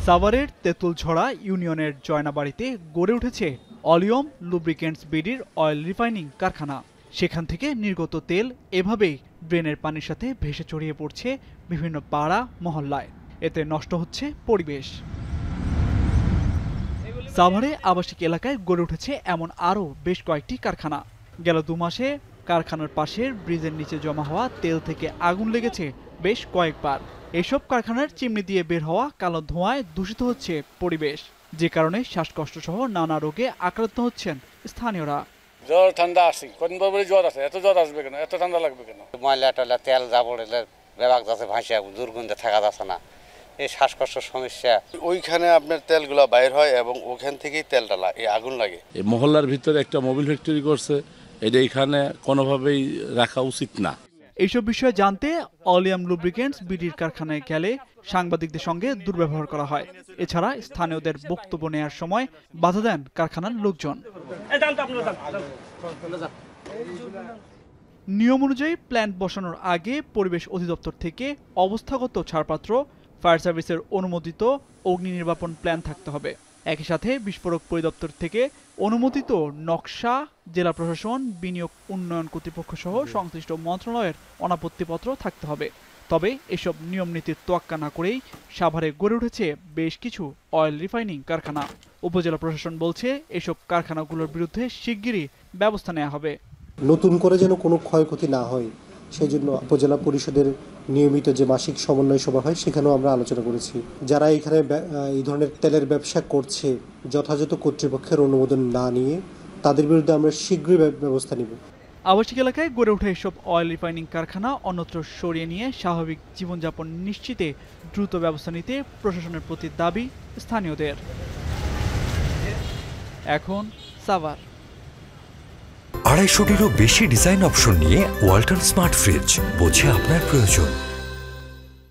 সাভারের তেঁতুলঝড়া ইউনিয়নের জয়নাবাড়িতে গড়ে উঠেছে অলিয়ম লুব্রিকেন্টস বিডির অয়েল রিফাইনিং কারখানা। সেখান থেকে নির্গত তেল এভাবেই ড্রেনের পানির সাথে ভেসে ছড়িয়ে পড়ছে বিভিন্ন পাড়া মহল্লায়। এতে নষ্ট হচ্ছে পরিবেশ। সাভারে আবাসিক এলাকায় গড়ে উঠেছে এমন আরও বেশ কয়েকটি কারখানা। গেল 2 মাসে কারখানার পাশের ব্রিজের নিচে জমা হওয়া তেল থেকে আগুন লেগেছে বেশ কয়েকবার। এসব কারখানার চিমনি দিয়ে বের হওয়া কালো ধোঁয়ায় দূষিত হচ্ছে পরিবেশ, যে কারণে শ্বাসকষ্ট সহ নানা রোগে আক্রান্ত হচ্ছেন স্থানীয়রা। জ্বর ঠান্ডা আসছে, কদিন পর জ্বর আছে, এত জ্বর আসবে কেন, এত ঠান্ডা লাগবে কেন? ময়লা টয়লা তেল জাবড়ে বেবাক যাচ্ছে, ভাসিয়া দুর্গন্ধে থাকা যাচ্ছে না, এই শ্বাসকষ্টের সমস্যা। ওইখানে আপনার তেলগুলো বাইর হয় এবং ওখান থেকেই তেলটা এই আগুন লাগে। এই মহল্লার ভিতরে একটা মোবিল ফ্যাক্টরি করছে, এটা এখানে কোনোভাবেই রাখা উচিত না। এইসব বিষয়ে জানতে অলিয়াম লুব্রিকেন্টস বিডির কারখানায় গেলে সাংবাদিকদের সঙ্গে দুর্ব্যবহার করা হয়। এছাড়া স্থানীয়দের বক্তব্য নেওয়ার সময় বাধা দেন কারখানার লোকজন। নিয়ম অনুযায়ী প্ল্যান্ট বসানোর আগে পরিবেশ অধিদপ্তর থেকে অবস্থাগত ছাড়পত্র, ফায়ার সার্ভিসের অনুমোদিত অগ্নি নির্বাপন প্ল্যান থাকতে হবে। একই সাথে বিস্ফোরক পরিদপ্তর থেকে অনুমোদিত নকশা, জেলা প্রশাসন, বিনিয়োগ উন্নয়ন কর্তৃপক্ষ সহ সংশ্লিষ্ট মন্ত্রণালয়ের অনাপত্তিপত্র থাকতে হবে। তবে এসব নিয়ম নীতির তোয়াক্কা না করেই সাভারে গড়ে উঠেছে বেশ কিছু অয়েল রিফাইনিং কারখানা। উপজেলা প্রশাসন বলছে এসব কারখানাগুলোর বিরুদ্ধে শিগগিরই ব্যবস্থা নেওয়া হবে। নতুন করে যেন কোনো ক্ষয়ক্ষতি না হয় সেই জন্য উপজেলা পরিষদের নিয়মিত যে মাসিক সমন্বয় সভা হয় সেখানেও আমরা আলোচনা করেছি। যারা এখানে এই ধরনের তেলের ব্যবসা করছে যথাযথ কর্তৃপক্ষের অনুমোদন না নিয়ে তাদের বিরুদ্ধে আমরা শীঘ্রই ব্যবস্থা নিব। আবাসিক এলাকায় গড়ে ওঠা এসব অয়েল রিফাইনিং কারখানা অন্যত্র সরিয়ে নিয়ে স্বাভাবিক জীবনযাপন নিশ্চিতে দ্রুত ব্যবস্থা নিতে প্রশাসনের প্রতি দাবি স্থানীয়দের। এখন সাভার 250টিরও বেশি ডিজাইন অপশন নিয়ে ওয়ালটন স্মার্ট ফ্রিজ, বোঝে আপনার প্রয়োজন।